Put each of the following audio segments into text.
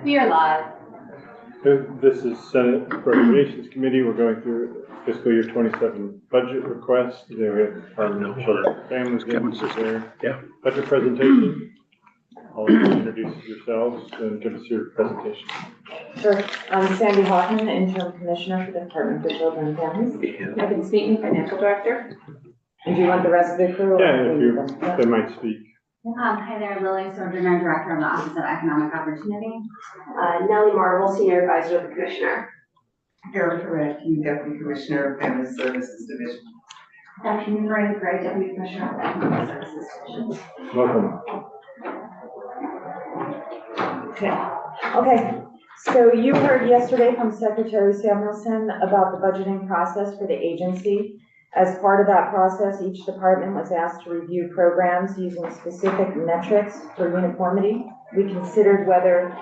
We are live. This is Senate Appropriations Committee. We're going through fiscal year 27 budget request. There we have Department of Children and Families. This is their budget presentation. I'll introduce yourselves and give us your presentation. Sure. I'm Sandy Houghton, Interim Commissioner for the Department for Children and Families. Megan Smeaton, Financial Director. And do you want the rest of the crew? Yeah, they might speak. Hi there, Lily Sojourner, Director of the Office of Economic Opportunity. Nellie Marvel, Senior Advisor of the Commissioner. Erica Radke, Deputy Commissioner of Family Services Division. Dr. Marie Gray, Deputy Commissioner of Economic Services Division. Welcome. Okay. So you heard yesterday from Secretary Samuelson about the budgeting process for the agency. As part of that process, each department was asked to review programs using specific metrics for uniformity. We considered whether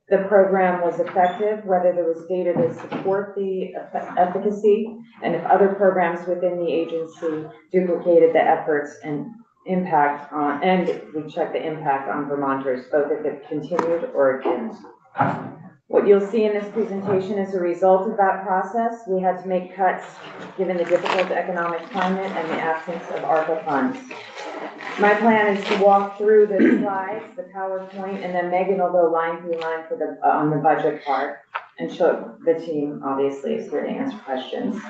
the program was effective, whether there was data to support the efficacy, and if other programs within the agency duplicated the efforts and impact on, and we checked the impact on Vermonters, both if it continued or it didn't. What you'll see in this presentation is a result of that process. We had to make cuts given the difficult economic climate and the absence of ARPA funds. My plan is to walk through the slides, the PowerPoint, and then Megan will go line through line for the on the budget part, and show the team obviously is here to answer questions.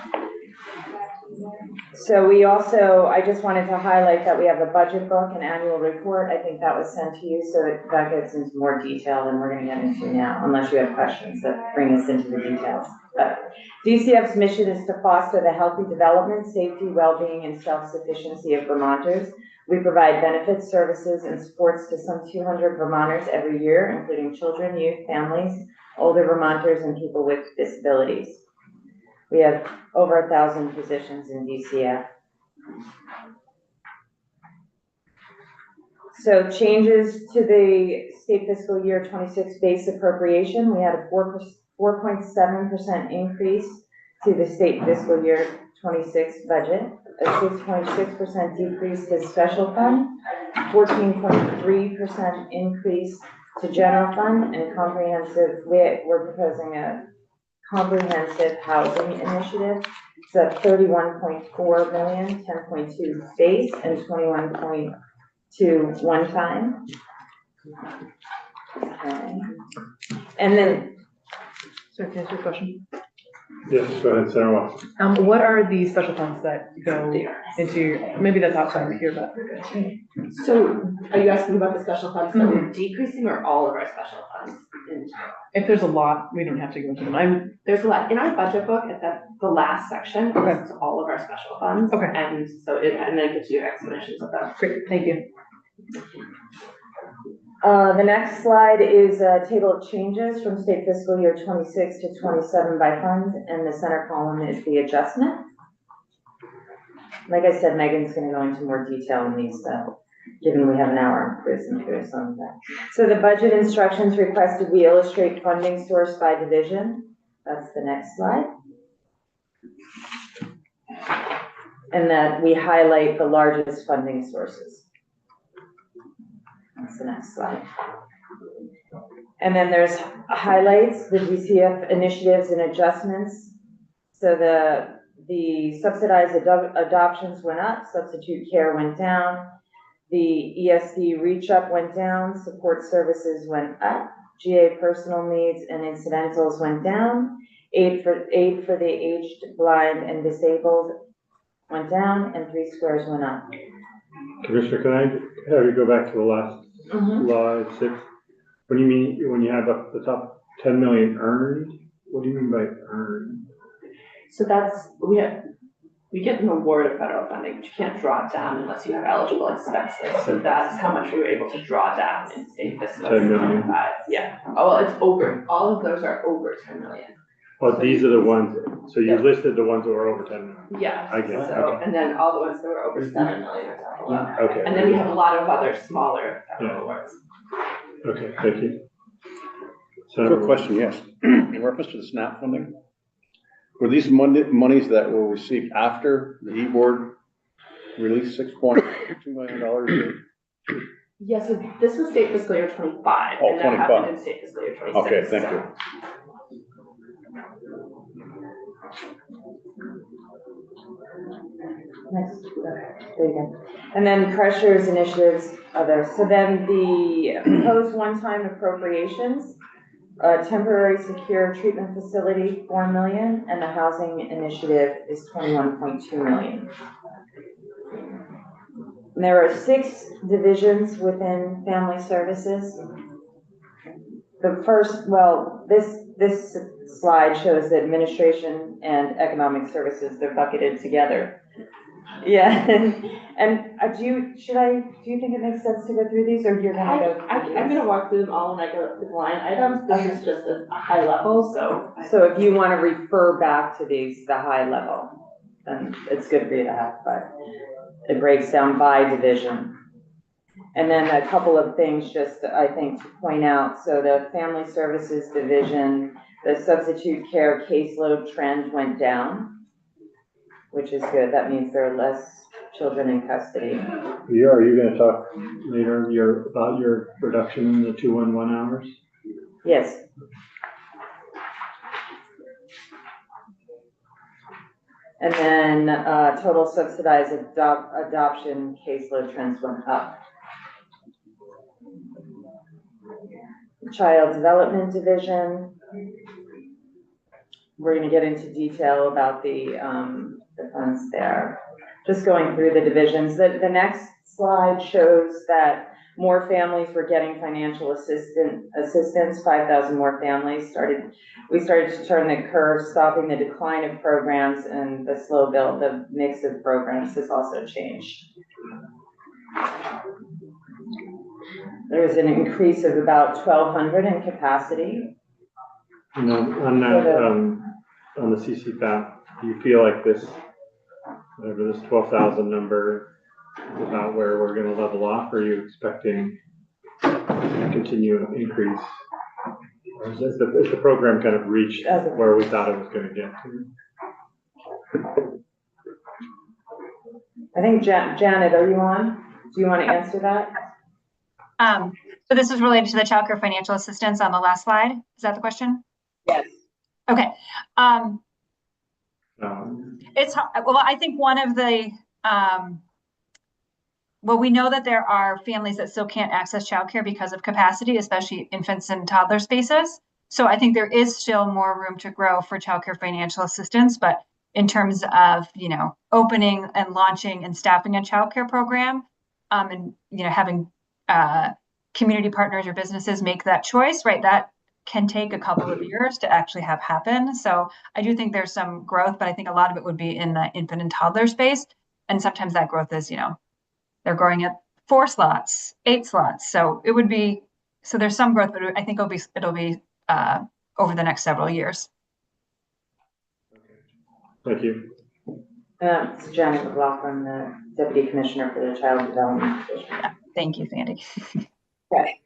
So we also, I just wanted to highlight that we have a budget book and annual report. I think that was sent to you, so that gets into more detail than we're going to get into now, unless you have questions that bring us into the details. But DCF's mission is to foster the healthy development, safety, well-being, and self-sufficiency of Vermonters. We provide benefits, services, and supports to some 200 Vermonters every year, including children, youth, families, older Vermonters, and people with disabilities. We have over 1,000 positions in DCF. So changes to the state fiscal year 26 base appropriation. We had a 4.7% increase to the state fiscal year 26 budget, a 6.6% decrease to special fund, 14.3% increase to general fund, and comprehensive. We're proposing a comprehensive housing initiative. It's at 31.4 million, 10.2 base, and 21.2 one time. Okay. And then, Sir, can I ask you a question? Yes, go ahead, Sarah. What are the special funds that go into your, maybe that's outside of here, but. So are you asking about the special funds that we're decreasing or all of our special funds? If there's a lot, we don't have to go into them. There's a lot in our budget book at the last section. Okay. It's all of our special funds. Okay. And so and then it gives you explanations of them. Great, thank you. the next slide is a table of changes from state fiscal year 26 to 27 by fund, and the center column is the adjustment. Like I said, Megan's going to go into more detail in these, given we have an hour to listen to some of that. So the budget instructions requested we illustrate funding source by division. That's the next slide. And that we highlight the largest funding sources. That's the next slide. And then there's highlights, the DCF initiatives and adjustments. So the subsidized adoptions went up, substitute care went down, the ESD reach up went down, support services went up, GA personal needs and incidentals went down, aid for the aged, blind, and disabled went down, and 3 squares went up. Commissioner, can I have you go back to the last slide 6? When you have up the top 10 million earned, what do you mean by earned? So that's, we get an award of federal funding, but you can't draw it down unless you have eligible expenses. So that's how much we were able to draw down in state fiscal 10 million. Yeah. Oh, well, it's over. All of those are over 10 million. Well, these are the ones, so you listed the ones that were over 10 million. Yeah. I get it. So, Okay. And then all the ones that were over 7 million are down below. Okay. And then we have a lot of other smaller federal awards. Okay, thank you. Quick question, yes. In reference to the SNAP funding, were these monies that were received after the E-board released $6.2 million Yes, so this was state fiscal year 25, Oh, and that 25. happened in state fiscal year 26. Okay, thank you. Next, there you go. And then pressures, initiatives, others. So then the proposed one-time appropriations, temporary secure treatment facility, 4 million, and the housing initiative is 21.2 million. And there are 6 divisions within family services. The first, well, this slide shows the administration and economic services, they're bucketed together. Yeah, and do you think it makes sense to go through these, or you're gonna go? I'm gonna walk through them all when I go through the line items. This is just a high level, so. So if you wanna refer back to these, the high level, then it's good for you to have, but it breaks down by division. And then a couple of things just, I think, to point out. So the family services division, the substitute care caseload trend went down, which is good. That means there are less children in custody. Are you gonna talk later about your reduction in the 211 hours? Yes. And then total subsidized adoption caseload trends went up. Child Development Division. We're going to get into detail about the funds there. Just going through the divisions. The next slide shows that more families were getting financial assistance. 5,000 more families we started to turn the curve, stopping the decline of programs, and the slow build, the mix of programs has also changed. There was an increase of about 1,200 in capacity. You know, on that, on the CCFAP, do you feel like this 12,000 number is about where we're gonna level off? Or are you expecting a continued increase? Or is the program kind of reached where we thought it was gonna get to? I think Janet, are you on? Do you want to answer that? So this is related to the childcare financial assistance on the last slide. Is that the question? Yes. Okay. Well, I think one of the, well, we know that there are families that still can't access childcare because of capacity, especially infants and toddler spaces. So I think there is still more room to grow for childcare financial assistance, but in terms of, opening and launching and staffing a childcare program, and, having, community partners or businesses make that choice, right? That can take a couple of years to actually have happen. So I do think there's some growth, but I think a lot of it would be in the infant and toddler space. And sometimes that growth is, they're growing at 4 slots, 8 slots. So it would be, so there's some growth, but I think it'll be over the next several years. Thank you. It's Janet McLaughlin, the Deputy Commissioner for the Child Development Division. Yeah. Thank you, Sandy. Okay.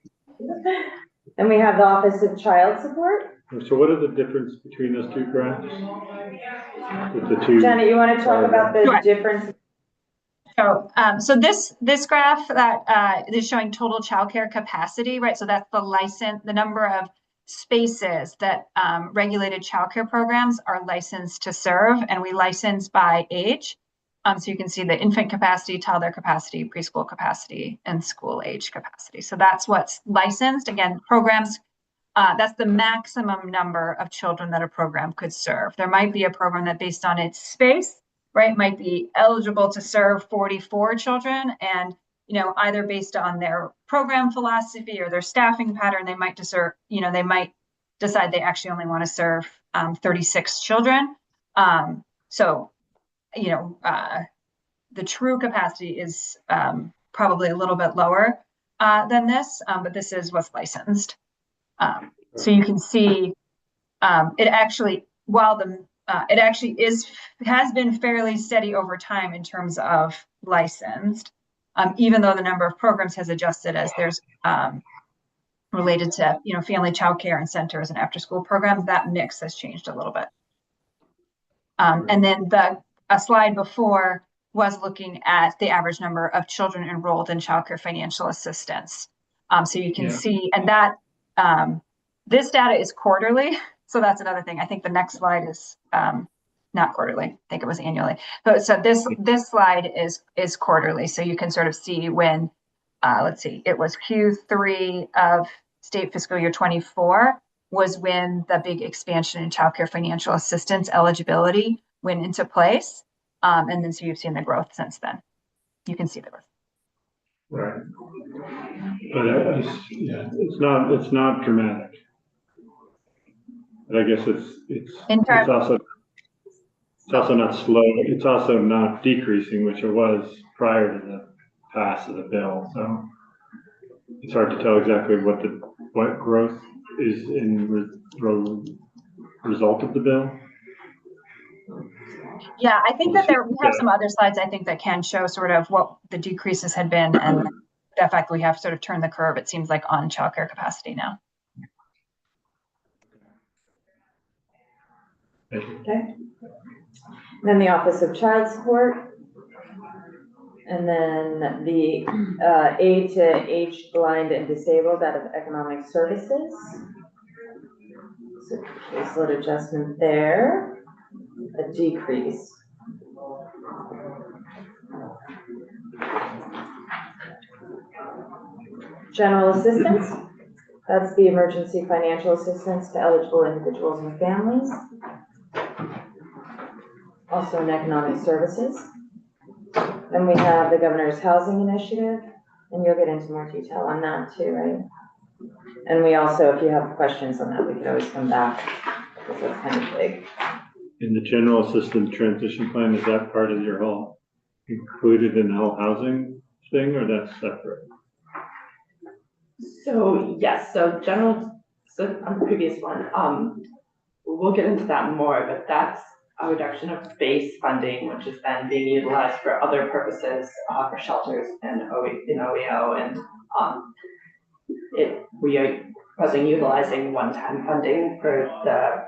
Then we have the Office of Child Support. So what are the difference between those two graphs? The two. Janet, you want to talk about the difference? So this graph that is showing total childcare capacity, right? So that's the number of spaces that regulated childcare programs are licensed to serve, and we license by age. So you can see the infant capacity, toddler capacity, preschool capacity, and school age capacity. So that's what's licensed. Again, programs, that's the maximum number of children that a program could serve. There might be a program that, based on its space, right, might be eligible to serve 44 children, and either based on their program philosophy or their staffing pattern, they might decide they actually only want to serve 36 children. The true capacity is probably a little bit lower than this, but this is what's licensed. So you can see it actually, it actually has been fairly steady over time in terms of licensed, even though the number of programs has adjusted as there's related to family childcare and centers and after school programs. That mix has changed a little bit. And then a slide before was looking at the average number of children enrolled in childcare financial assistance. So you can see, and that this data is quarterly. So that's another thing. I think the next slide is not quarterly. I think it was annually. But so this slide is quarterly. So you can sort of see when, let's see, it was Q3 of state fiscal year 24 was when the big expansion in childcare financial assistance eligibility went into place. And then so you've seen the growth since then. You can see the growth. Right. But it's not dramatic. But I guess it's also not slow. It's also not decreasing, which it was prior to the pass of the bill. So it's hard to tell exactly what growth is in result of the bill. Yeah, I think that we have some other slides, I think, that can show sort of what the decreases had been and the fact that we have sort of turned the curve, it seems like, on childcare capacity now. Okay. Then the Office of Child Support. And then the aid to aged, blind, and disabled out of Economic Services. So caseload adjustment there. A decrease. General assistance, that's the emergency financial assistance to eligible individuals and families. Also in economic services. Then we have the governor's housing initiative, and you'll get into more detail on that too, right? And we also, if you have questions on that, we can always come back, because that's kind of big. In the general assistance transition plan, is that part of your whole, included in the whole housing thing, or that's separate? So yes, so on the previous one, we'll get into that more, but that's a reduction of base funding, which is then being utilized for other purposes, for shelters and in OEO, and we are presently utilizing one-time funding for the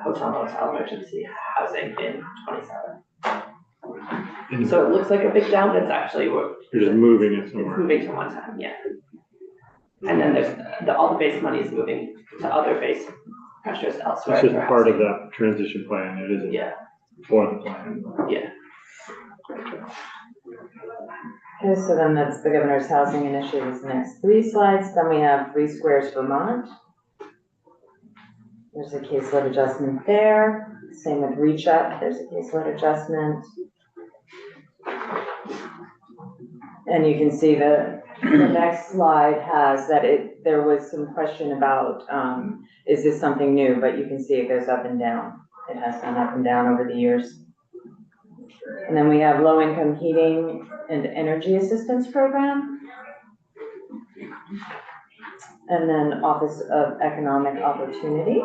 hotel motel emergency housing in 27. So it looks like a big down, but it's actually you're just moving it somewhere. It's moving to one time, yeah. And then there's all the base money is moving to other base pressures elsewhere. It's just part of that transition plan. It isn't for the plan. Yeah. Okay, so then that's the governor's housing initiative's next 3 slides. Then we have 3 Squares Vermont. There's a caseload adjustment there. Same with Reach Up, there's a caseload adjustment. And you can see the next slide has that there was some question about, is this something new? But you can see it goes up and down. It has gone up and down over the years. And then we have low income heating and energy assistance program. And then Office of Economic Opportunity.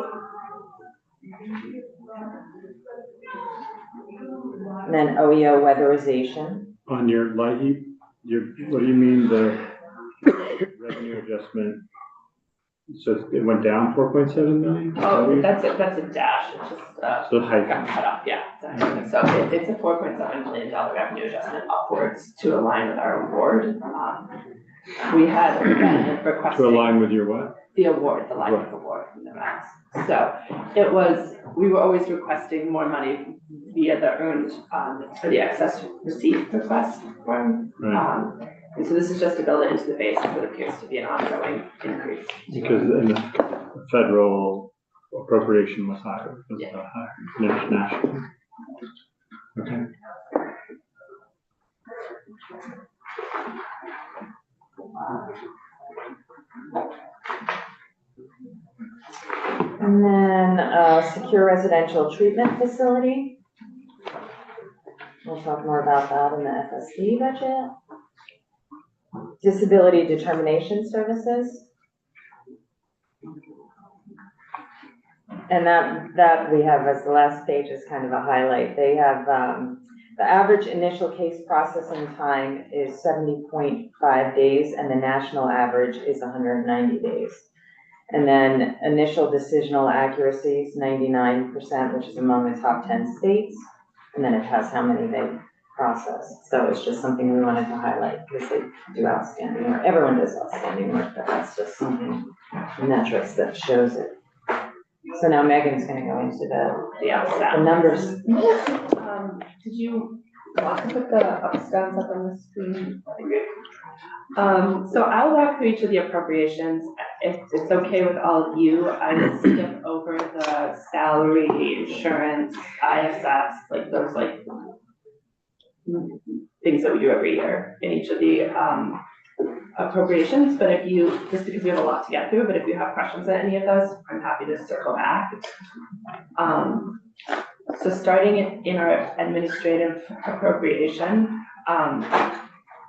And then OEO weatherization. On your light heat, what do you mean the revenue adjustment? So it went down 4.7 million? Oh, that's a dash. It's just so high. got cut off, yeah. So it's a $4.7 million revenue adjustment upwards to align with our award. We had been requesting to align with your what? The award, the life award from the MAS. So we were always requesting more money via the earned for the excess receipt request form. Right. And so this is just to build it into the base, but it appears to be an ongoing increase. Because the federal appropriation was higher. National. Okay. And then secure residential treatment facility. We'll talk more about that in the FSD budget. Disability determination services. And that we have as the last page is kind of a highlight. They have the average initial case processing time is 70.5 days and the national average is 190 days. And then initial decisional accuracy is 99%, which is among the top 10 states. And then it has how many they process. So it's just something we wanted to highlight because they do outstanding work. Everyone does outstanding work, but that's just something, metrics that shows it. So now Megan's gonna go into the numbers. Did you want to put the stats up on the screen? So I'll walk through each of the appropriations. If it's okay with all of you, I will skip over the salary, insurance, ISS, like those like things that we do every year in each of the appropriations. But if you, just because we have a lot to get through, but if you have questions on any of those, I'm happy to circle back. So starting in our administrative appropriation,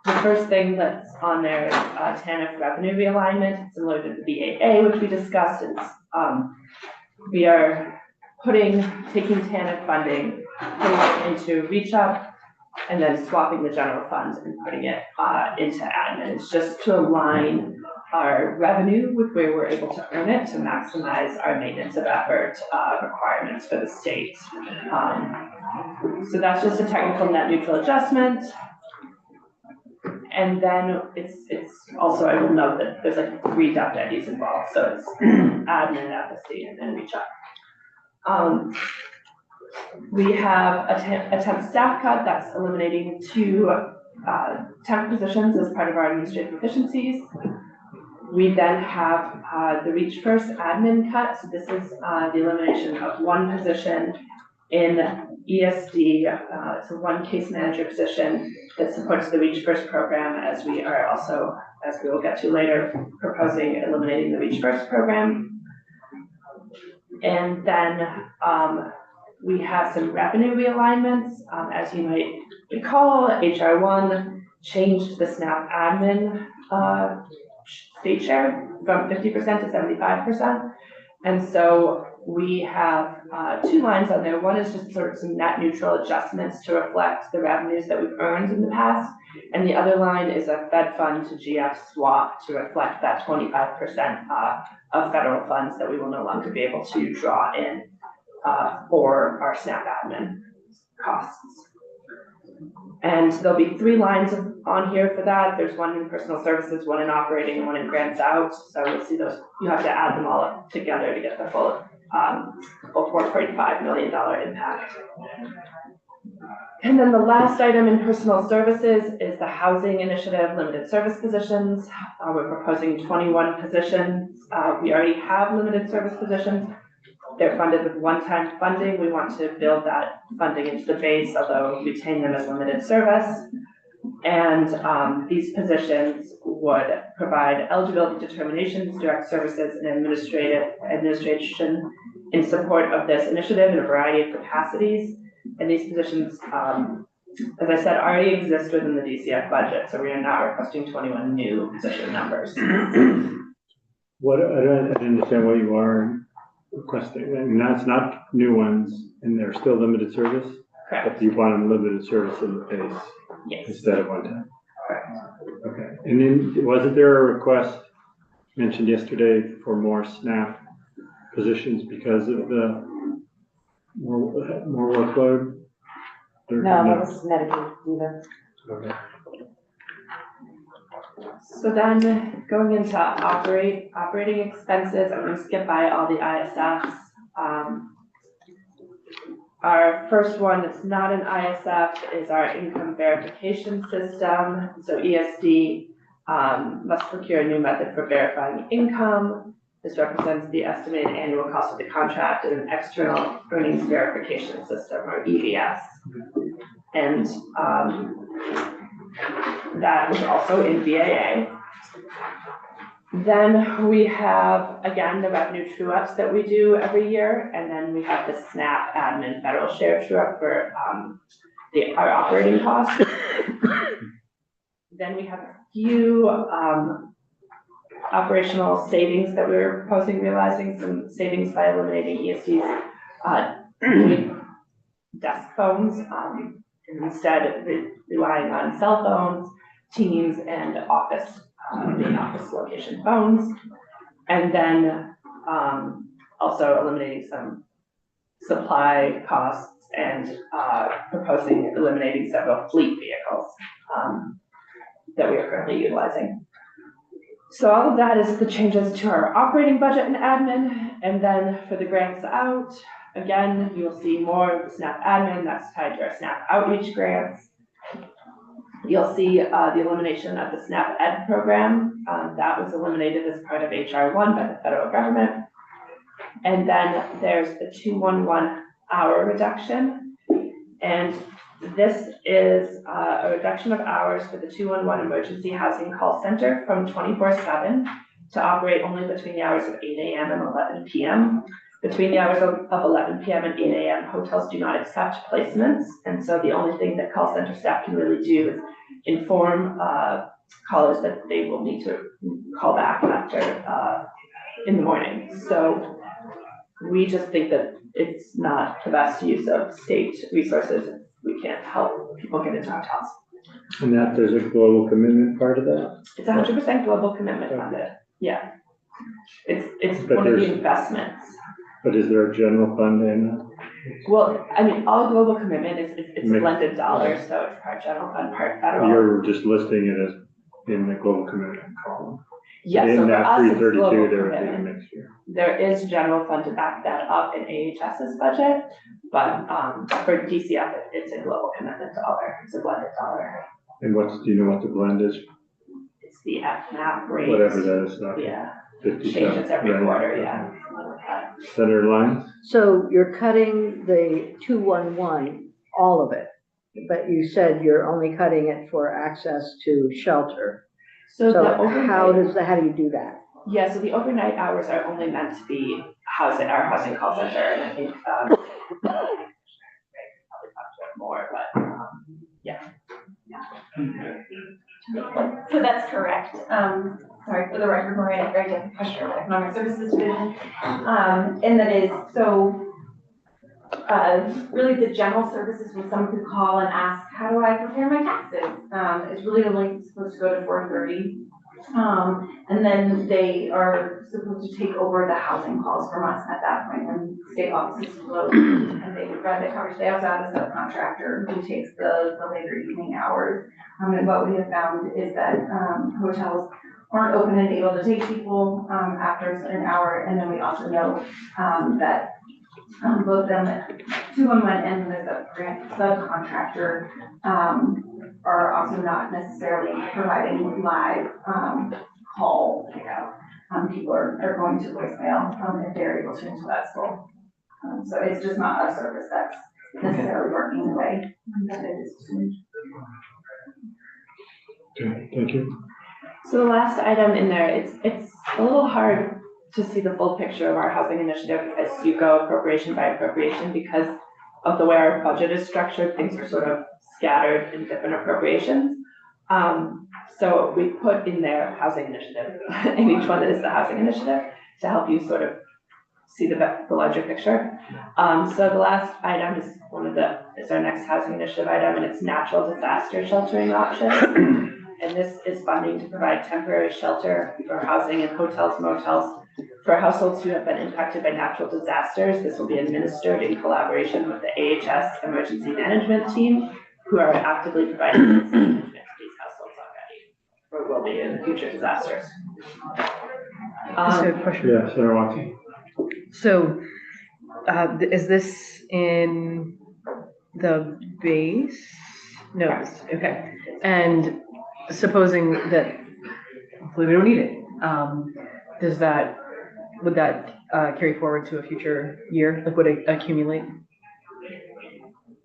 the first thing that's on there is TANF revenue realignment, similar to the BAA, which we discussed. It's, we are taking TANF funding, putting it into Reach Up, and then swapping the general fund and putting it into admin. It's just to align our revenue with where we're able to earn it to maximize our maintenance of effort requirements for the state. So that's just a technical net neutral adjustment. And then it's also, I will note that there's like 3 deputies involved. So it's admin, FSD, and then Reach Up. We have a temp staff cut that's eliminating 2 temp positions as part of our administrative efficiencies. We then have the Reach First admin cut. So this is the elimination of 1 position in ESD. It's a 1 case manager position that supports the Reach First program, as we are also, as we will get to later, proposing eliminating the Reach First program. And then we have some revenue realignments. As you might recall, HR1 changed the SNAP admin state share from 50% to 75%. And so we have 2 lines on there. One is just sort of some net neutral adjustments to reflect the revenues that we've earned in the past. And the other line is a Fed fund to GF swap to reflect that 25% of federal funds that we will no longer be able to draw in for our SNAP admin costs. And there'll be 3 lines on here for that. There's 1 in personal services, 1 in operating, and 1 in grants out. So you'll see those, you have to add them all up together to get the full $4.5 million impact. And then the last item in personal services is the housing initiative limited service positions. We're proposing 21 positions. We already have limited service positions. They're funded with one-time funding. We want to build that funding into the base, although retain them as limited service. And these positions would provide eligibility determinations, direct services, and administration in support of this initiative in a variety of capacities. And these positions, as I said, already exist within the DCF budget, so we are not requesting 21 new position numbers. What, I don't understand what you are requesting. I mean, that's not new ones, and they're still limited service? Correct. But you want them limited service in the base? Yes. Instead of one time? Correct. Okay. And then, wasn't there a request mentioned yesterday for more SNAP positions because of the more workload? No, that was Medicaid, Viva. Okay. So then going into operating expenses, I'm going to skip by all the ISFs. Our first one that's not an ISF is our income verification system. So ESD must procure a new method for verifying income. This represents the estimated annual cost of the contract in an external earnings verification system, or EVS. And that was also in BAA. Then we have, again, the revenue true-ups that we do every year, and then we have the SNAP admin federal share true-up for our operating costs. Then we have a few operational savings that we're proposing realizing, some savings by eliminating ESD's desk phones, and instead relying on cell phones, Teams, and main office location phones. And then also eliminating some supply costs and proposing eliminating several fleet vehicles that we are currently utilizing. So all of that is the changes to our operating budget and admin. And then for the grants out, again, you'll see more of the SNAP admin that's tied to our SNAP outreach grants. You'll see the elimination of the SNAP Ed program. That was eliminated as part of HR 1 by the federal government. And then there's the 211 hour reduction. And this is a reduction of hours for the 211 emergency housing call center from 24/7 to operate only between the hours of 8 a.m. and 11 p.m. Between the hours of 11 p.m. and 8 a.m., hotels do not accept placements. And so the only thing that call center staff can really do is inform callers that they will need to call back after in the morning. So we just think that it's not the best use of state resources. We can't help people get into hotels. And that there's a global commitment part of that? It's 100% global commitment funded. Yeah. It's But one of the there's- investments. But is there a general fund in? Well, I mean, all global commitment is, it's Mixed. blended dollars, so it's part general fund, part federal. You're just listing it as in the global commitment column. Yes, so In for that us, it's 332, global there would be a commitment. mixture. There is general fund to back that up in AHS's budget, but for DCF, it's a global commitment dollar, it's a blended dollar. And do you know what the blend is? It's the FNAP rate. Whatever that is, Yeah, 50 changes every right? quarter, yeah. Senator Lyons? So you're cutting the 211, all of it, but you said you're only cutting it for access to shelter. So So the how overnight, do you do that? yeah, so the overnight hours are only meant to be our housing call center, and I think, probably talk to it more, but, yeah. So that's correct. Sorry, for the record, Maria, Greg, Deputy Commissioner of Economic Services Division. And that is, so really the general services when someone could call and ask, how do I prepare my taxes? It's really only supposed to go to 4:30. And then they are supposed to take over the housing calls from us at that point when state offices close. And they would run the coverage. They also have a subcontractor who takes the later evening hours. And what we have found is that hotels aren't open and able to take people after a certain hour. And then we also know that both them, 211 and the subcontractor are also not necessarily providing live call pickup. People are going to voicemail if they're able to into that school. So it's just not a service that's necessarily working the way that it is. Okay, thank you. So the last item in there, it's a little hard to see the full picture of our housing initiative as you go appropriation by appropriation because of the way our budget is structured. Things are sort of scattered in different appropriations. So we put in there housing initiative in each one that is the housing initiative to help you sort of see the larger picture. So the last item is is our next housing initiative item, and it's natural disaster sheltering options. And this is funding to provide temporary shelter for housing in hotels, motels for households who have been impacted by natural disasters. This will be administered in collaboration with the AHS emergency management team, who are actively providing emergency management to these households already, or will be in future disasters. Just a question. Yeah, Senator Watson. So, is this in the base? No, okay. And supposing that, hopefully we don't need it, would that carry forward to a future year? Like, would it accumulate?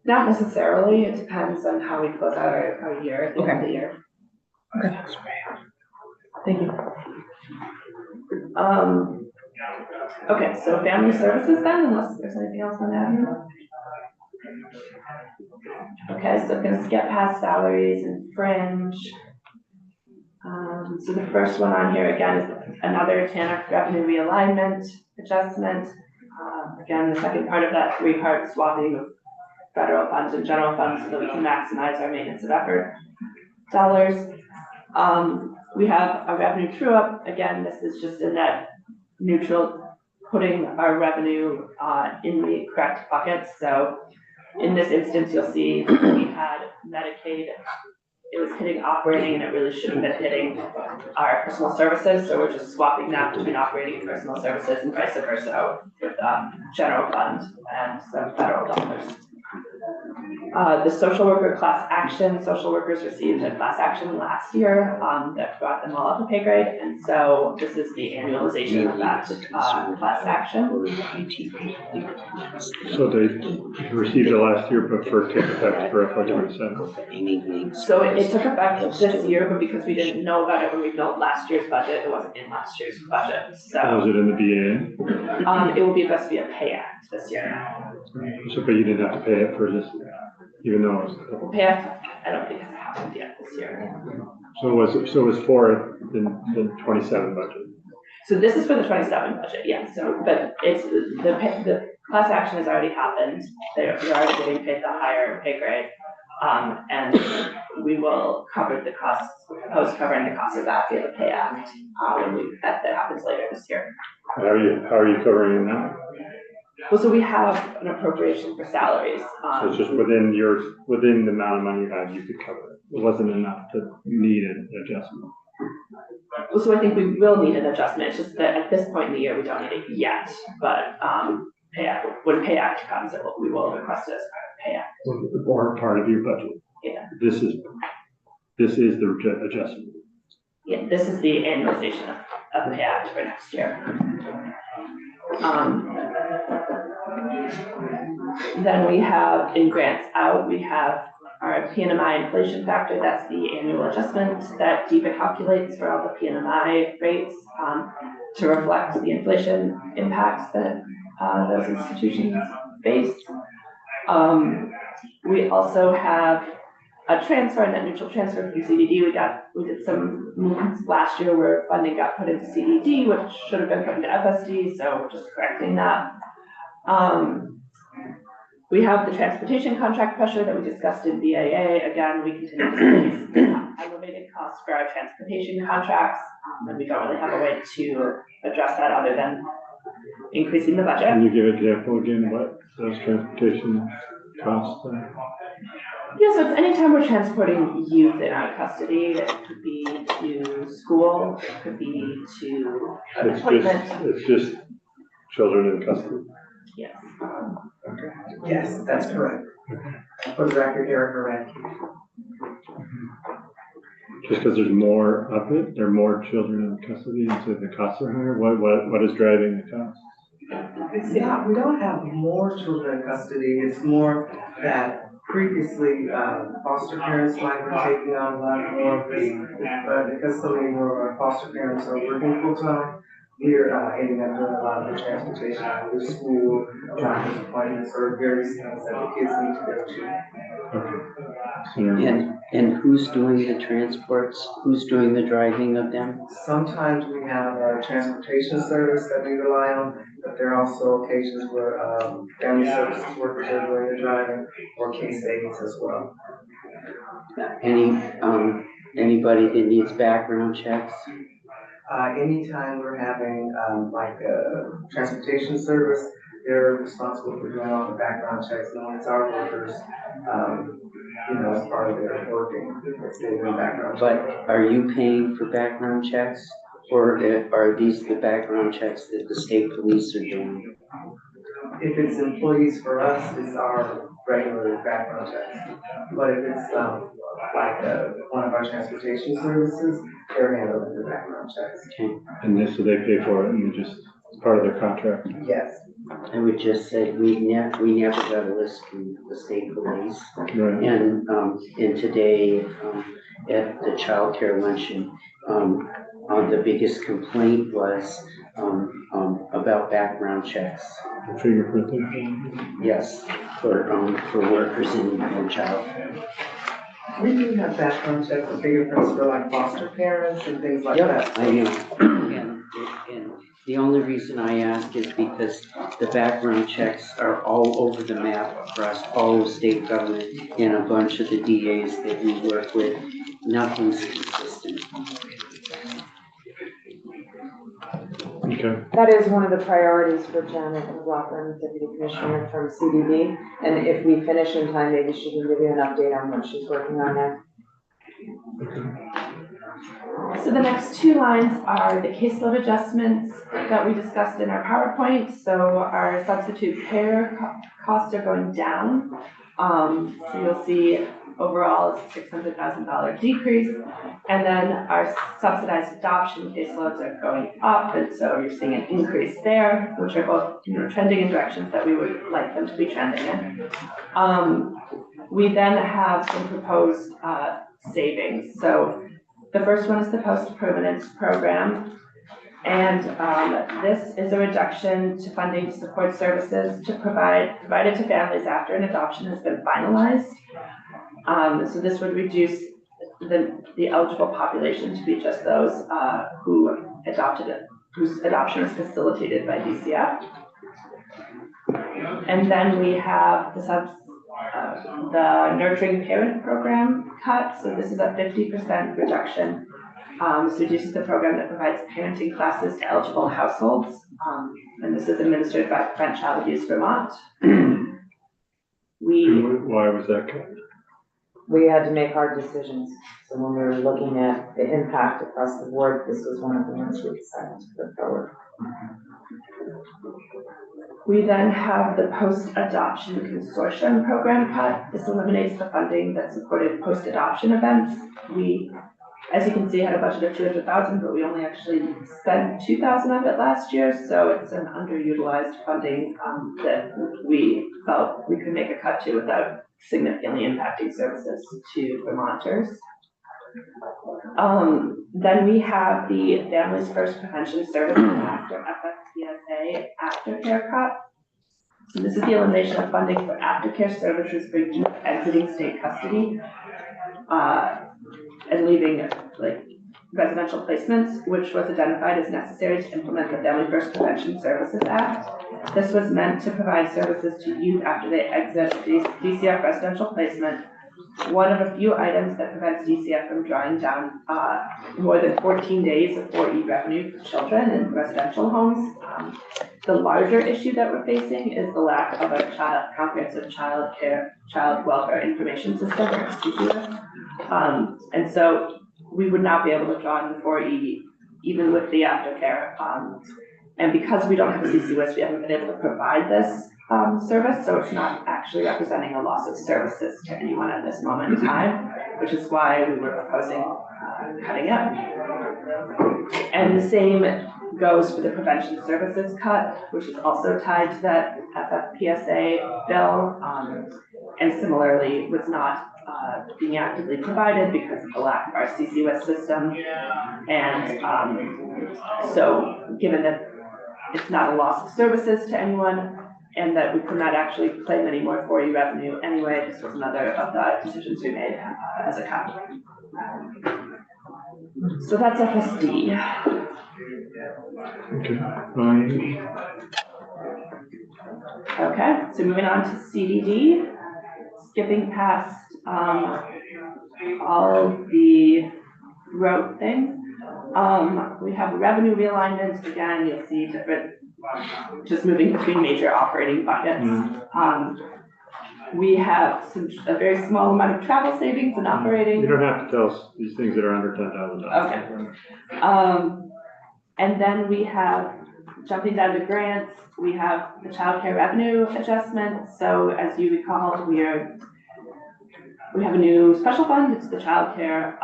Not necessarily, it depends on how we close out our year at the end of the year. Okay. Thank you. Okay, so family services then, unless there's anything else on that. Okay, so gonna skip past salaries and fringe. So the first one on here again is another TANF revenue realignment adjustment. Again, the second part of that three-part swapping of federal funds and general funds so that we can maximize our maintenance of effort dollars. We have a revenue true-up. Again, this is just a net neutral, putting our revenue in the correct buckets. So in this instance, you'll see we had Medicaid, it was hitting operating and it really should have been hitting our personal services, so we're just swapping that between operating and personal services and vice versa with general fund and some federal dollars. The social worker class action, social workers received a class action last year that brought them all up a pay grade, and so this is the annualization of that class action. So they received it last year, but for take effect for FY27. So it took effect this year, but because we didn't know about it when we built last year's budget, it wasn't in last year's budget, so. Was it in the BA? It will be supposed to be a pay act this year. So, but you didn't have to pay it for this, even though it was. Well, pay act, I don't think it's happened yet this year. So it was for the 27 budget. So this is for the 27 budget, yeah, so, but it's, the class action has already happened. They're already getting paid the higher pay grade. And we will cover the costs, propose covering the cost of that via the pay act, when that happens later this year. How are you covering that? Well, so we have an appropriation for salaries. So it's just within the amount of money you had, you could cover it. It wasn't enough to need an adjustment. Well, so I think we will need an adjustment. It's just that at this point in the year, we don't need it yet, but, when pay act comes, we will request it as part of pay act. Or part of your budget. Yeah. This is the adjustment. Yeah, this is the annualization of pay act for next year. Then we have in grants out, we have our PNMI inflation factor. That's the annual adjustment that DEPA calculates for all the PNMI rates to reflect the inflation impacts that those institutions face. We also have a transfer, a net neutral transfer from CDD. We did some movements last year where funding got put into CDD, which should have been put into FSD, so we're just correcting that. We have the transportation contract pressure that we discussed in BAA. Again, we continue to face elevated costs for our transportation contracts, and we don't really have a way to address that other than increasing the budget. Can you give an example again what those transportation costs are? Yeah, so it's anytime we're transporting youth in our custody, it could be to school, it could be to an appointment. It's just children in custody. Yes. Yes, that's correct. For the record, Erica Radke. Just because there's more of it, there are more children in custody, and so the costs are higher? What is driving the costs? It's not, we don't have more children in custody. It's more that previously foster parents might be taking on a lot more of this, but because so many more of our foster parents are working full time, we're ending up doing a lot of the transportation to the school, doctor's appointments, or various things that the kids need to go to. Okay. And who's doing the transports? Who's doing the driving of them? Sometimes we have a transportation service that we rely on, but there are also occasions where family services workers are doing the driving, or case agents as well. Anybody that needs background checks? Anytime we're having like a transportation service, they're responsible for doing all the background checks, and it's our workers, as part of their working, they're doing background checks. But are you paying for background checks? Or are these the background checks that the state police are doing? If it's employees for us, it's our regular background checks. But if it's one of our transportation services, they're handling the background checks. Okay. And so they pay for it, and it's part of their contract? Yes. I would just say we never got a list from the state police. Right. And today at the child care luncheon, the biggest complaint was about background checks. Fingerprinting? Yes, for workers in child care. We do have background checks and fingerprints for like foster parents and things like that. I know. And the only reason I ask is because the background checks are all over the map across all of state government and a bunch of the DAs that we work with. Nothing's consistent. Okay. Okay, That is one of the priorities for Janet McLaughlin, Deputy Commissioner from CDD. And if we finish in time, maybe she can give you an update on what she's working on there. So the next two lines are the caseload adjustments that we discussed in our PowerPoint. So our substitute care costs are going down. So you'll see overall it's a $600,000 decrease. And then our subsidized adoption caseloads are going up. And so you're seeing an increase there, which are both, trending in directions that we would like them to be trending in. We then have some proposed savings. So the first one is the post-provenance program. And this is a reduction to funding to support services provided to families after an adoption has been finalized. So this would reduce the eligible population to be just those who adopted it, whose adoption is facilitated by DCF. And then we have the nurturing parent program cut. So this is a 50% reduction. This reduces the program that provides parenting classes to eligible households. And this is administered by Prevent Child Abuse Vermont. why was that cut? We had to make hard decisions. So when we were looking at the impact across the board, this was one of the ones we decided to put forward. We then have the post-adoption consortium program cut. This eliminates the funding that supported post-adoption events. We, as you can see, had a budget of $200,000, but we only actually spent $2,000 of it last year. So it's an underutilized funding that we felt we could make a cut to without significantly impacting services to Vermonters. Then we have the Families First Prevention Services Act, or FFPSA, aftercare cut. So this is the elimination of funding for aftercare services for youth exiting state custody, and leaving residential placements, which was identified as necessary to implement the Family First Prevention Services Act. This was meant to provide services to youth after they exit DCF residential placement. One of a few items that prevents DCF from drawing down more than 14 days of 4E revenue for children in residential homes. The larger issue that we're facing is the lack of a comprehensive child welfare information system, or CCWIS. And so we would not be able to draw in 4E even with the aftercare. And because we don't have a CCWIS, we haven't been able to provide this service, so it's not actually representing a loss of services to anyone at this moment in time, which is why we were proposing cutting it. And the same goes for the prevention services cut, which is also tied to that FFPSA bill, and similarly was not being actively provided because of the lack of our CCWIS system. And so given that it's not a loss of services to anyone, and that we could not actually claim any more 4E revenue anyway, this was another of the decisions we made as a cut. So that's FSD. Okay, fine. Okay, so moving on to CDD, skipping past all the road things. We have revenue realignment. Again, you'll see different, just moving between major operating buckets. We have a very small amount of travel savings and operating. You don't have to tell us these things that are under $10,000. Okay. And then we have, jumping down to grants, we have the child care revenue adjustment. So as you recall, we have a new special fund. It's the child care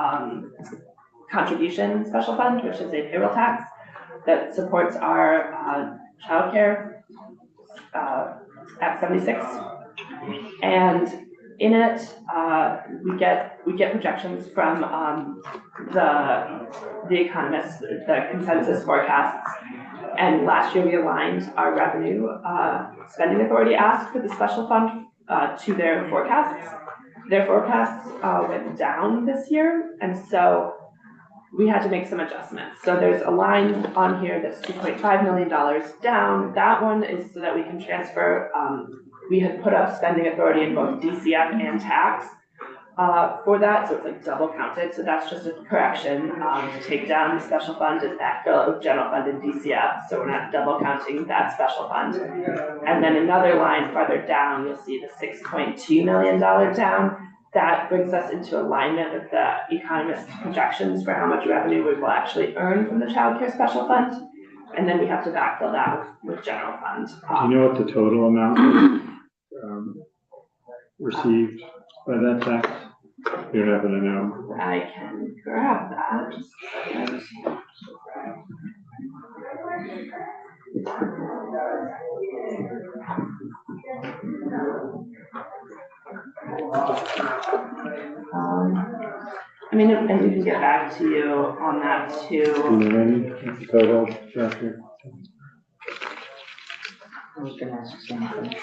contribution special fund, which is a payroll tax that supports our child care Act 76. And in it, we get projections from the economists, the consensus forecasts. And last year we aligned our revenue spending authority ask for the special fund to their forecasts. Their forecasts went down this year, and so we had to make some adjustments. So there's a line on here that's $2.5 million down. That one is so that we can transfer. We had put up spending authority in both DCF and tax. For that, so it's like double counted, so that's just a correction, to take down the special fund and backfill it with general fund and DCF, so we're not double counting that special fund. And then another line farther down, you'll see the $6.2 million down. That brings us into alignment with the economist's projections for how much revenue we will actually earn from the child care special fund. And then we have to backfill that with general fund. Do you know what the total amount received by that tax? You don't happen to know? I can grab that. Just a second. I mean, and we can get back to you on that Do you too. know any total chapter? I was gonna ask the same thing.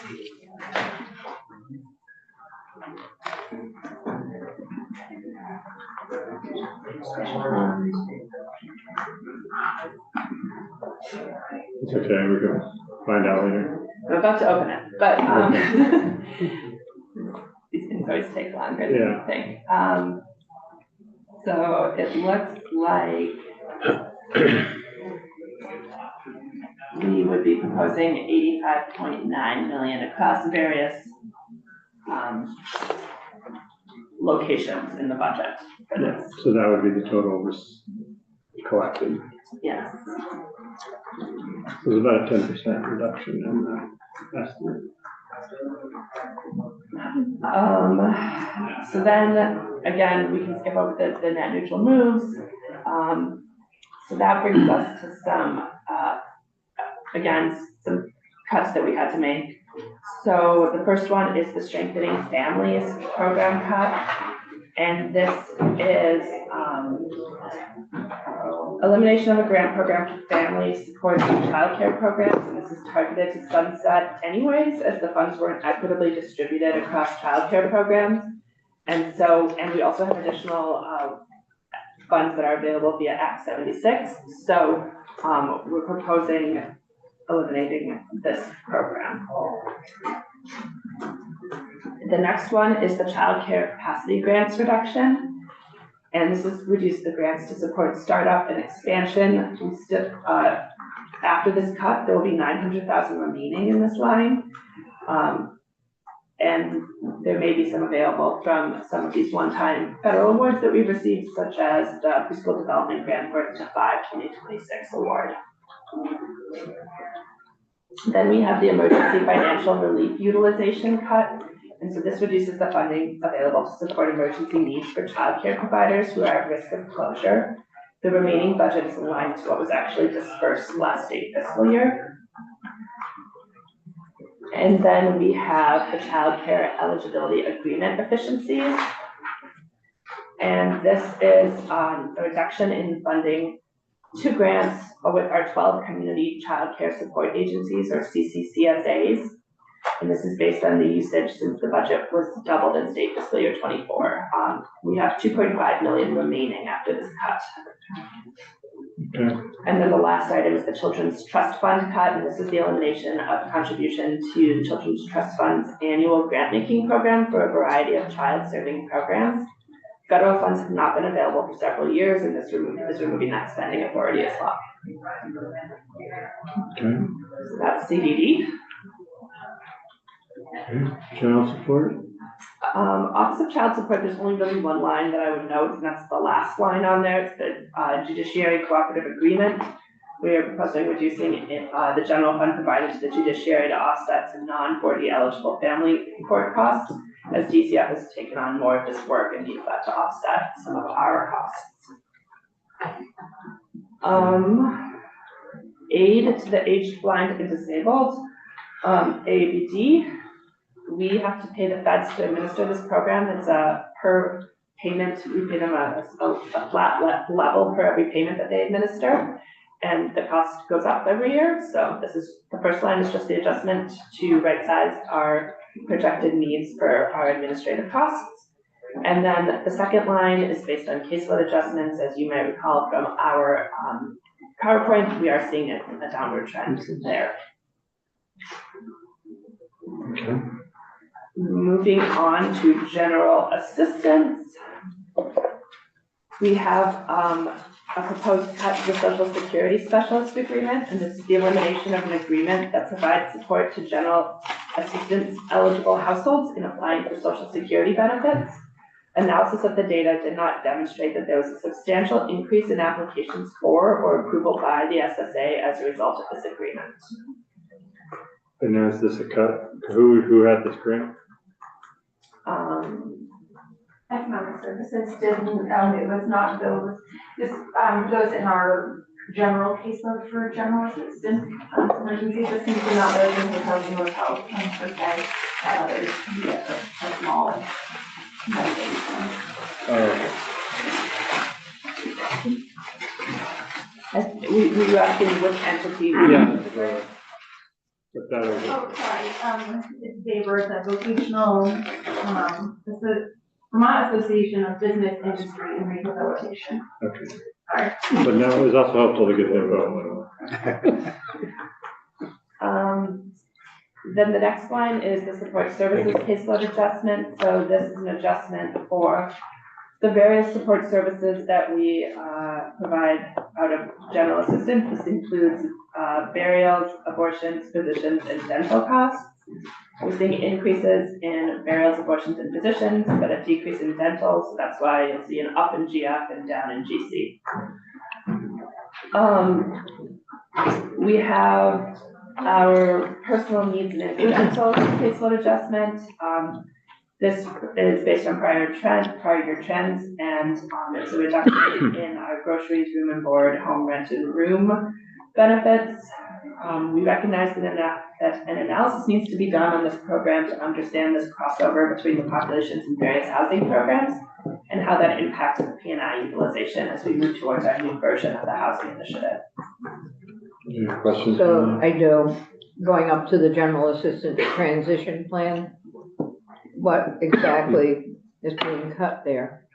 It's okay, we can find out later. I'm about to open it, but these things always take longer than you think. So it looks like we would be proposing 85.9 million across various locations in the budget for Yeah, this. so that would be the total collected. Yes. It was about a 10% reduction in the estimate. So then, again, we can skip over the net neutral moves. So that brings us to some, again, some cuts that we had to make. So the first one is the Strengthening Families program cut. And this is elimination of a grant program for family support and childcare programs. And this is targeted to sunset anyways, as the funds weren't equitably distributed across childcare programs. And so, and we also have additional funds that are available via Act 76. So we're proposing eliminating this program. The next one is the child care capacity grants reduction. And this is reduce the grants to support startup and expansion. After this cut, there will be 900,000 remaining in this line. And there may be some available from some of these one-time federal awards that we've received, such as the Preschool Development Grant worth to 2026 award. Then we have the Emergency Financial Relief Utilization cut. And so this reduces the funding available to support emergency needs for childcare providers who are at risk of closure. The remaining budget is aligned to what was actually dispersed last state fiscal year. And then we have the child care eligibility agreement efficiencies. And this is a reduction in funding to grants with our 12 community child care support agencies, or CCCSAs. And this is based on the usage since the budget was doubled in state fiscal year 24. We have 2.5 million remaining after this cut. Okay. And then the last item is the Children's Trust Fund cut, and this is the elimination of contribution to Children's Trust Fund's annual grant-making program for a variety of child-serving programs. Federal funds have not been available for several years, and this is removing that spending authority as well. Okay. So that's CDD. Okay. Child support? Office of Child Support, there's only really one line that I would note, and that's the last line on there. It's the Judiciary Cooperative Agreement. We are proposing reducing the general fund provided to the judiciary to offset some non-40 eligible family court costs, as DCF has taken on more of this work and needs that to offset some of our costs. Aid to the aged, blind, and disabled, ABD. We have to pay the feds to administer this program. It's a per payment. We pay them a flat level for every payment that they administer. And the cost goes up every year. So this is, the first line is just the adjustment to right size our projected needs for our administrative costs. And then the second line is based on caseload adjustments. As you may recall from our PowerPoint, we are seeing a downward trend there. Okay. moving on to general assistance. We have, a proposed cut to the Social Security Specialist Agreement, and this is the elimination of an agreement that provides support to general assistance eligible households in applying for Social Security benefits. Analysis of the data did not demonstrate that there was a substantial increase in applications for or approval by the SSA as a result of this agreement. And now is this a cut? Who had this grant? Economic Services didn't, it was not those, this, goes in our general caseload for general assistance, emergency assistance, and not those in hotels and motels, per se, others can get a small medication. Were you asking which entity? Yeah. But that was, Oh, sorry, it's Davers, a vocational, it's the Vermont Association of Business, Industry, and Rehabilitation. okay. Sorry. But now it was also helpful to get their vote. Then the next line is the support services caseload adjustment. So this is an adjustment for the various support services that we provide out of general assistance. This includes burials, abortions, physicians, and dental costs. We're seeing increases in burials, abortions, and physicians, but a decrease in dental, so that's why you'll see an up in GF and down in GC. We have our personal needs and incidental caseload adjustment. This is based on prior year trends, and it's a reduction in our groceries, room and board, home rent and room benefits. We recognize that an analysis needs to be done on this program to understand this crossover between the populations and various housing programs and how that impacts the P&I utilization as we move towards our new version of the housing initiative. Any questions? So I do, going up to the general assistance transition plan, what exactly is being cut there?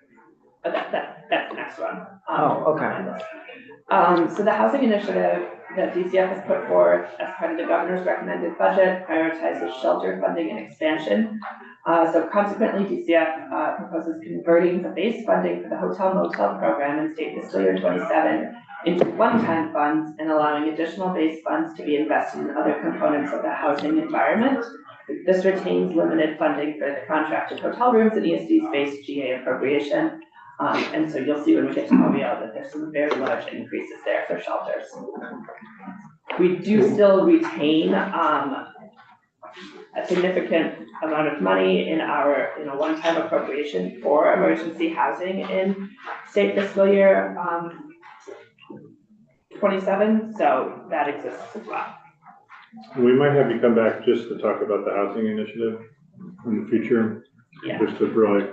But that's the next one. Oh, okay. So the housing initiative that DCF has put forth as part of the governor's recommended budget prioritizes shelter funding and expansion. So consequently, DCF proposes converting the base funding for the hotel motel program in state fiscal year 27 into one-time funds and allowing additional base funds to be invested in other components of the housing environment. This retains limited funding for the contracted hotel rooms and ESD space GA appropriation. And so you'll see when we get to OEO that there's some very large increases there for shelters. We do still retain a significant amount of money in our one-time appropriation for emergency housing in state fiscal year 27, so that exists as well. We might have you come back just to talk about the housing initiative in the future. Yeah. Just to really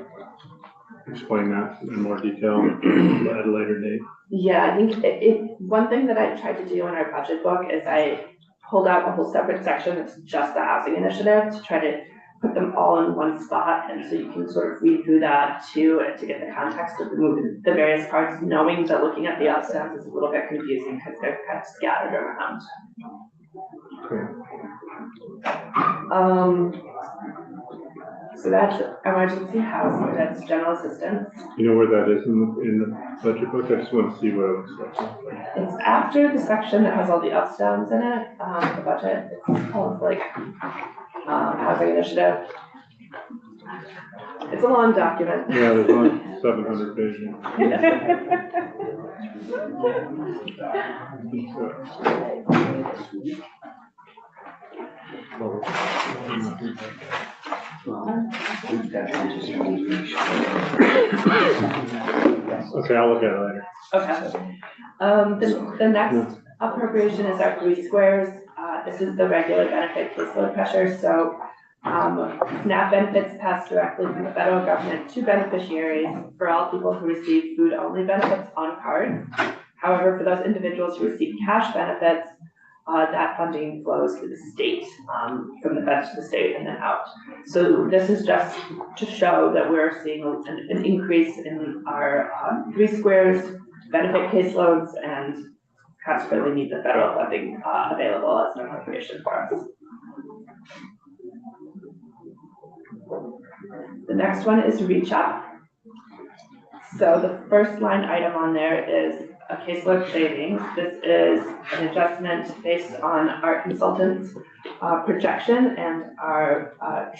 explain that in more detail at a later date. Yeah, I think one thing that I tried to do in our budget book is I pulled out a whole separate section that's just the housing initiative to try to put them all in one spot, and so you can sort of read through that to get the context of the various parts, knowing that looking at the ups downs is a little bit confusing because they're kind of scattered around. So that's emergency housing, that's general assistance. You know where that is in the budget book? I just want to see what it looks like. It's after the section that has all the ups downs in it, the budget, it's called like housing initiative. It's a long document. Yeah, there's only 700 pages. Okay, I'll look at it later. Okay. The next appropriation is our 3 squares. This is the regular benefit caseload pressure. So SNAP benefits pass directly from the federal government to beneficiaries for all people who receive food-only benefits on card. However, for those individuals who receive cash benefits, that funding flows to the state, from the fed to the state and then out. So this is just to show that we're seeing an increase in our 3 squares benefit caseloads and consequently need the federal funding available as an appropriation for us. The next one is reach up. So the first line item on there is a caseload savings. This is an adjustment based on our consultant's projection and our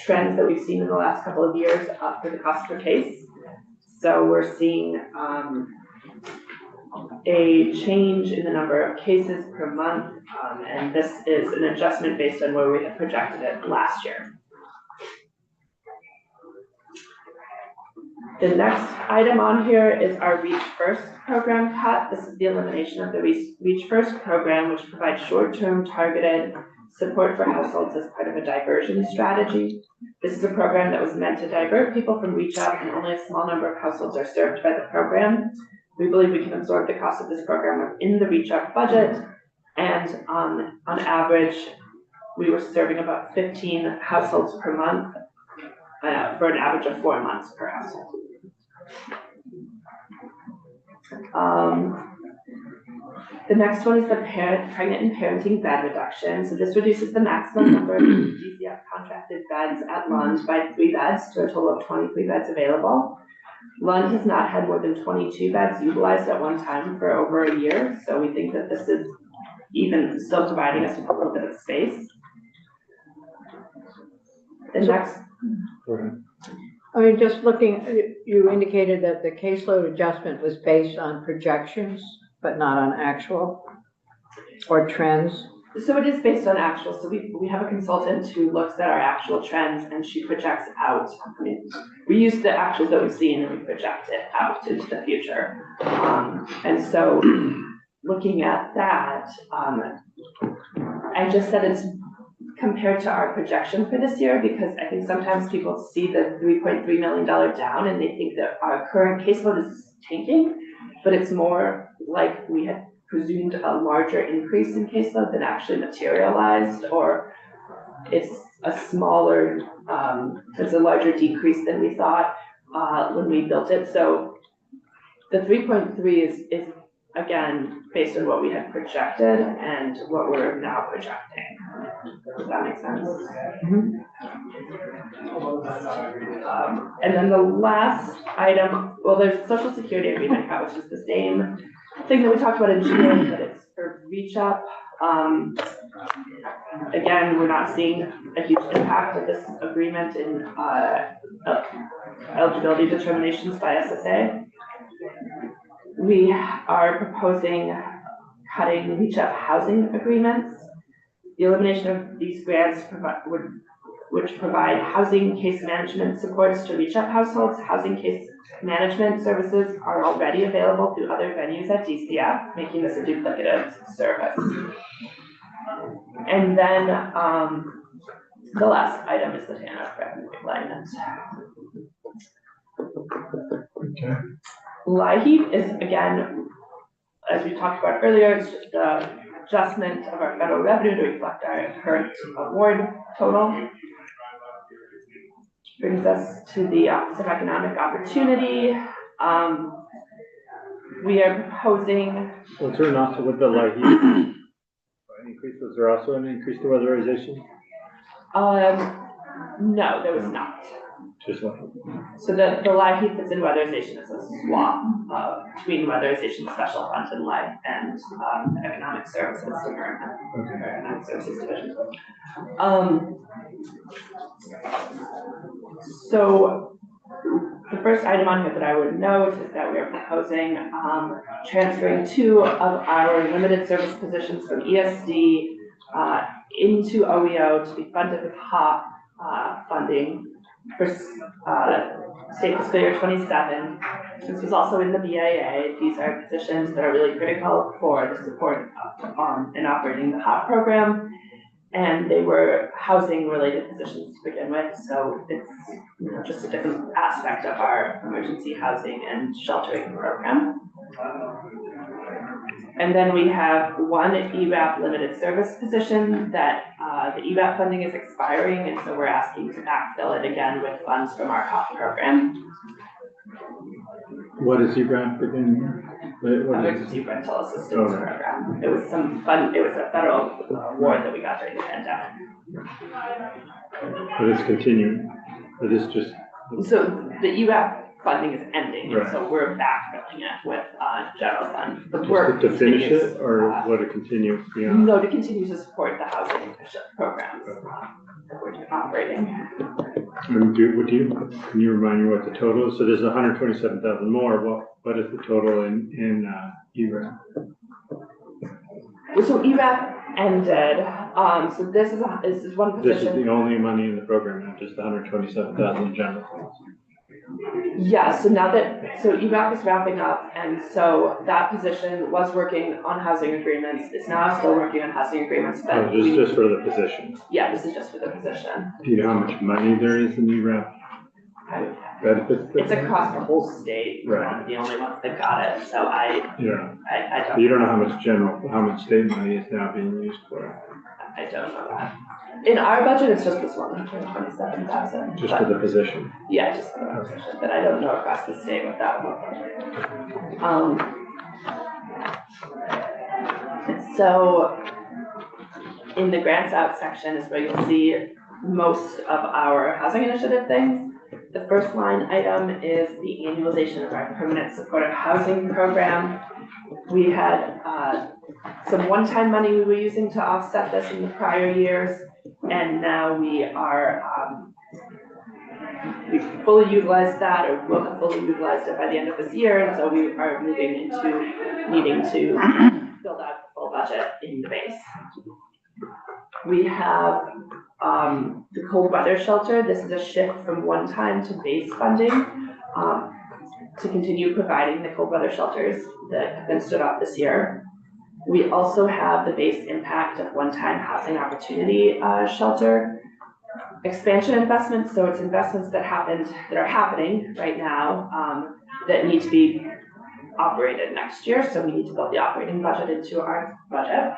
trends that we've seen in the last couple of years for the cost per case. So we're seeing a change in the number of cases per month, and this is an adjustment based on where we had projected it last year. The next item on here is our Reach First program cut. This is the elimination of the Reach First program, which provides short-term targeted support for households as part of a diversion strategy. This is a program that was meant to divert people from Reach Up, and only a small number of households are served by the program. We believe we can absorb the cost of this program within the Reach Up budget, and on average, we were serving about 15 households per month for an average of 4 months per household. The next one is the pregnant and parenting bed reduction. So this reduces the maximum number of DCF contracted beds at Lund by 3 beds to a total of 23 beds available. Lund has not had more than 22 beds utilized at one time for over a year, so we think that this is even still providing us with a little bit of space. The next. I mean, just looking, you indicated that the caseload adjustment was based on projections, but not on actual or trends. So it is based on actual. So we have a consultant who looks at our actual trends and she projects out. I mean, we use the actuals that we've seen and we project it out into the future. And so looking at that, I just said it's compared to our projection for this year, because I think sometimes people see the $3.3 million down and they think that our current caseload is tanking, but it's more like we had presumed a larger increase in caseload than actually materialized, or it's a smaller, it's a larger decrease than we thought when we built it. So the 3.3 is again based on what we had projected and what we're now projecting. Does that make sense? Mm-hmm. And then the last item, well, there's social security agreement cut, which is the same thing that we talked about in GA, but it's for Reach Up. Again, we're not seeing a huge impact of this agreement in eligibility determinations by SSA. We are proposing cutting Reach Up housing agreements. The elimination of these grants which provide housing case management supports to Reach Up households. Housing case management services are already available through other venues at DCF, making this a duplicative service. And then the last item is the TANF revenue alignment. Okay. LIHEAP is, again, as we talked about earlier, it's just the adjustment of our federal revenue to reflect our current award total. Brings us to the Office of Economic Opportunity. We are proposing. Was there also with the LIHEAP increase? Was there also an increase to weatherization? No, there was not. Just one. So the LIHEAP that's in weatherization is a swap between weatherization special fund and LIHEAP and economic services, economic services division. So the first item on here that I would note is that we are proposing transferring 2 of our limited service positions from ESD into OEO to be funded with HOP funding for state fiscal year 27. This was also in the BAA. These are positions that are really critical for the support in operating the HOP program. And they were housing related positions to begin with. So it's just a different aspect of our emergency housing and sheltering program. And then we have 1 ERAP limited service position that the ERAP funding is expiring, and so we're asking to backfill it again with funds from our HOP program. What is ERAP again? Emergency rental assistance program. It was some fun. It was a federal award that we got during the pandemic. But it's continuing. It is just So the ERAP funding is ending, and Right. so we're backfilling it with, general fund. The Just work to finish continues, it, or what to continue beyond? No, to continue to support the housing programs, that we're operating. And can you remind me what the total is? So there's 127,000 more. What is the total in ERAP? So ERAP ended, so this is one This is position. the only money in the program, not just the 127,000 in general funds. Yeah, so now that, so ERAP is wrapping up, and so that position was working on housing agreements, it's now still working on housing agreements, Oh, but this is we, just for the position. yeah, this is just for the position. Do you know how much money there is in ERAP I- benefits? It's across the whole state, we're Right. one of the only ones that got it, so I Yeah, don't. you don't know how much state money is now being used for it, I don't know that. In our budget, it's just this 127,000. just for the position. Yeah, just for the position, but I don't know across the state what that will look like. So in the grants out section is where you'll see most of our housing initiative things. The first line item is the annualization of our permanent supportive housing program. We had some one-time money we were using to offset this in the prior years, and now we are, we fully utilized that, or will have fully utilized it by the end of this year, and so we are moving into needing to build out the full budget in the base. We have the cold weather shelter. This is a shift from one-time to base funding to continue providing the cold weather shelters that have been stood up this year. We also have the base impact of one-time housing opportunity shelter expansion investments. So it's investments that are happening right now that need to be operated next year. So we need to build the operating budget into our budget.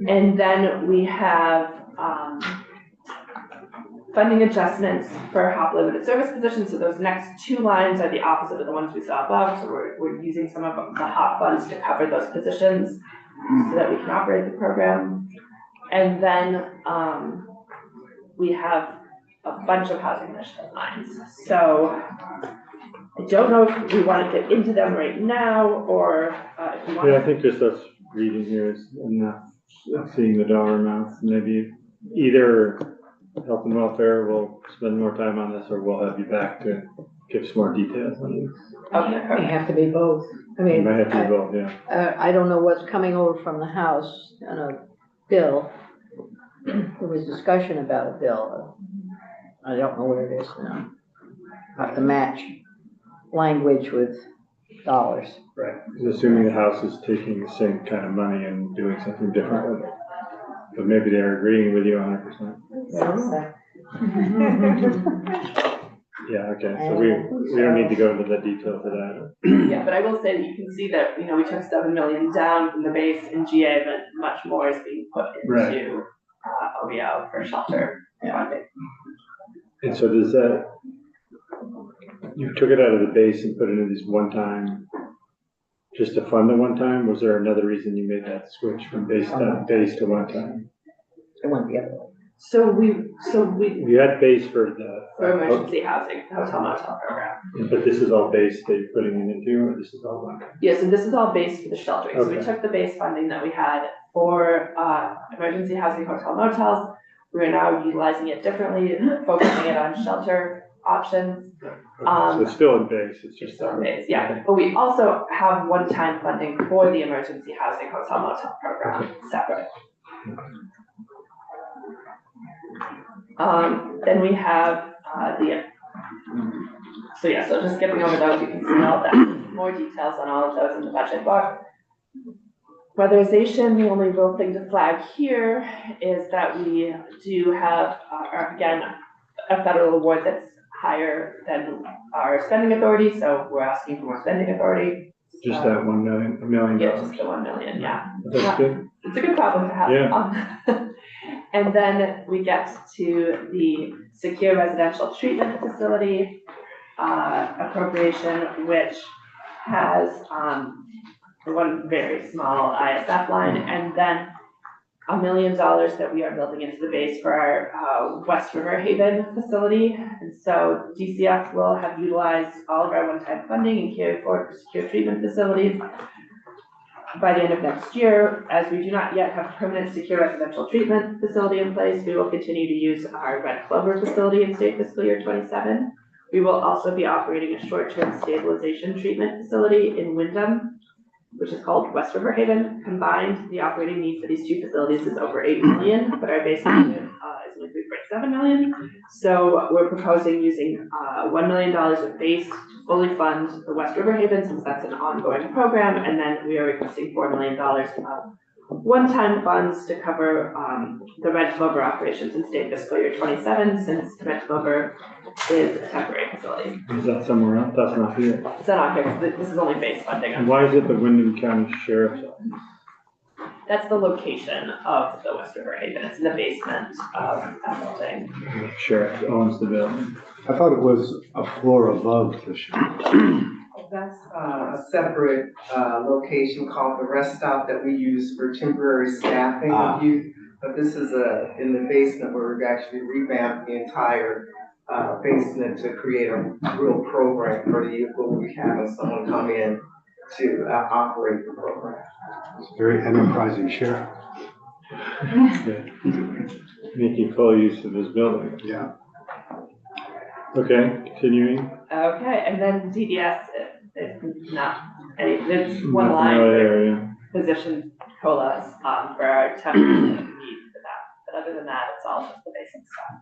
And then we have funding adjustments for HOP limited service positions. So those next two lines are the opposite of the ones we saw above. So we're using some of the HOP funds to cover those positions so that we can operate the program. And then we have a bunch of housing initiative lines. So I don't know if we want to get into them right now, or if you want. Yeah, I think just us reading here is enough, seeing the dollar amounts. Maybe either health and welfare will spend more time on this, or we'll have you back to give some more details on this. Okay. It may have to be both. I It mean, might have to be both, yeah. I don't know what's coming over from the House on a bill. There was discussion about a bill. I don't know where it is now. Have to match language with dollars. Right. Assuming the House is taking the same kind of money and doing something different with it. But maybe they're agreeing with you 100%. Yeah, okay, so we don't need to go into the details of that. Yeah, but I will say that you can see that, we took 7 million down from the base in GA, but much more is being put into OBO for shelter funding. And so does that, you took it out of the base and put it into this one time, just to fund the one time? Was there another reason you made that switch from base to one time? It went the other way. So we You had base for the. for emergency housing, hotel motel program. But this is all base that you're putting it into, or this is all one? Yeah, so this is all based for the sheltering. So we Okay. took the base funding that we had for emergency housing hotel motels. We're now utilizing it differently, focusing it on shelter options. So it's still in base, it's just. Still in base, yeah. But we also have one-time funding for the emergency housing hotel motel program separate. Then we have so just skipping over those, you can see all that, more details on all of those in the budget book. Weatherization, the only real thing to flag here is that we do have, again, a federal award that's higher than our spending authority, so we're asking for more spending authority. Just that $1 million. Yeah, just the 1 million, yeah. That's good. It's a good problem to have. Yeah. And then we get to the secure residential treatment facility appropriation, which has one very small ISF line, and then $1 million that we are building into the base for our West River Haven facility. And so DCF will have utilized all of our one-time funding and carry forward for secure treatment facilities by the end of next year. As we do not yet have a permanent secure residential treatment facility in place, we will continue to use our Red Clover facility in state fiscal year 27. We will also be operating a short-term stabilization treatment facility in Wyndham, which is called West River Haven. Combined, the operating need for these two facilities is over $8 million, but our base budget is only $3.7 million. So we're proposing using $1 million of base to fully fund the West River Haven, since that's an ongoing program, and then we are requesting $4 million of one-time funds to cover the Red Clover operations in state fiscal year 27, since Red Clover is a temporary facility. Is that somewhere else? That's not here. It's not here, because this is only base funding. And why is it the Wyndham County Sheriff's Office? That's the location of the West River Haven. It's in the basement of that building. The sheriff owns the building. I thought it was a floor above the shop. That's a separate location called the rest stop that we use for temporary staffing of youth. But this is in the basement where we've actually revamped the entire basement to create a real program for the youth, where we have someone come in to operate the program. It's very enterprising sheriff. Yeah. Making full use of this building. Yeah. Okay, continuing. Okay, and then DDS, it's not any, it's one No line area. position COLAs for our temp need for that. But other than that, it's all just the basic stuff.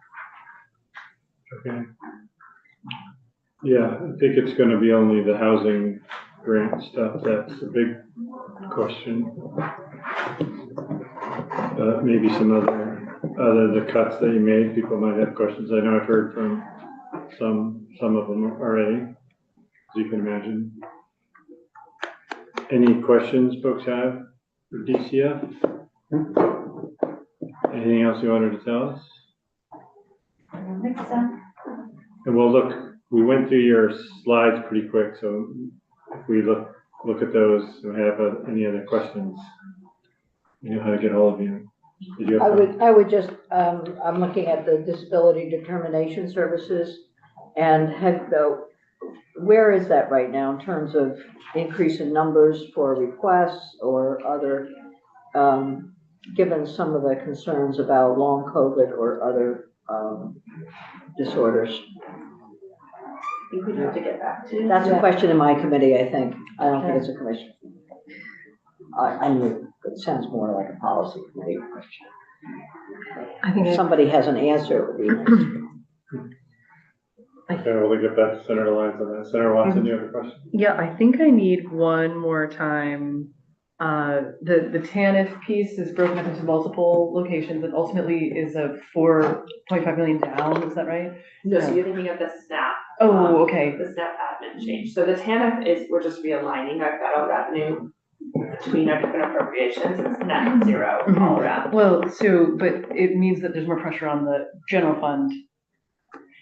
Okay. Yeah, I think it's gonna be only the housing grant stuff that's a big question. Maybe some other the cuts that you made, people might have questions. I know I've heard from some of them already, as you can imagine. Any questions folks have for DCF? Anything else you wanted to tell us? I don't think so. And we'll look, we went through your slides pretty quick, so if we look at those and have any other questions, you know how to get hold of you. Did you have I would just, I'm looking at the disability determination services, and where is that right now in terms of increase in numbers for requests or other, given some of the concerns about long COVID or other disorders? I think we'd have to get back to. That's a question in my committee, I think. I don't think it's a commission. I mean, it sounds more like a policy committee question. I think If somebody has an answer, it would be nice. Okay, we'll get back to Senator Lyons on that. Senator Watson, you have a question? Yeah, I think I need one more time. The TANF piece is broken up into multiple locations and ultimately is a 4.5 million down, is that right? No, so you're thinking of the SNAP. Oh, okay. The SNAP admin change. So the TANF is, we're just realigning our federal revenue between our different appropriations. It's net zero all around. Well, but it means that there's more pressure on the general fund.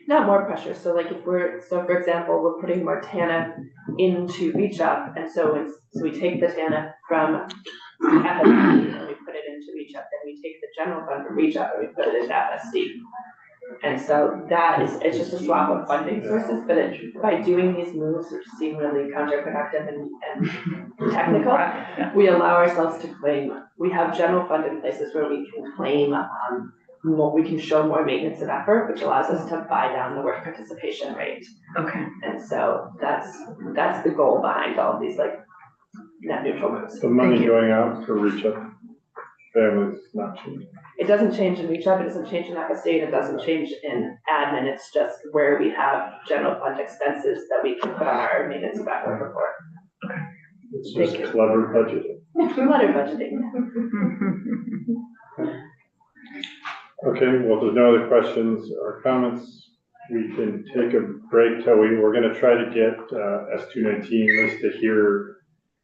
Not more pressure. So like for example, we're putting more TANF into Reach Up, and so we take the TANF from FSD and we put it into Reach Up, then we take the general fund from Reach Up and we put it into FSD. And so it's just a swap of funding sources, but by doing these moves, which seem really counterproductive and technical, we allow ourselves to claim. We have general fund in places where we can claim we can show more maintenance of effort, which allows us to buy down the work participation rate. Okay. And so that's the goal behind all of these like net neutral moves. The money going out for Reach Up families not changing. It doesn't change in Reach Up, it doesn't change in FSD, it doesn't change in admin. It's just where we have general fund expenses that we can put on our maintenance of effort report. It's just clever budgeting. Clever budgeting. Okay, well, if there's no other questions or comments, we can take a break till we're gonna try to get S219 listed here,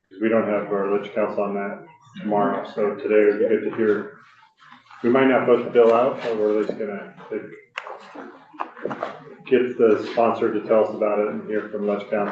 because we don't have our Lich Council on that tomorrow, so today would be good to hear. We might not put the bill out, but we're at least gonna get the sponsor to tell us about it and hear from Lich Council.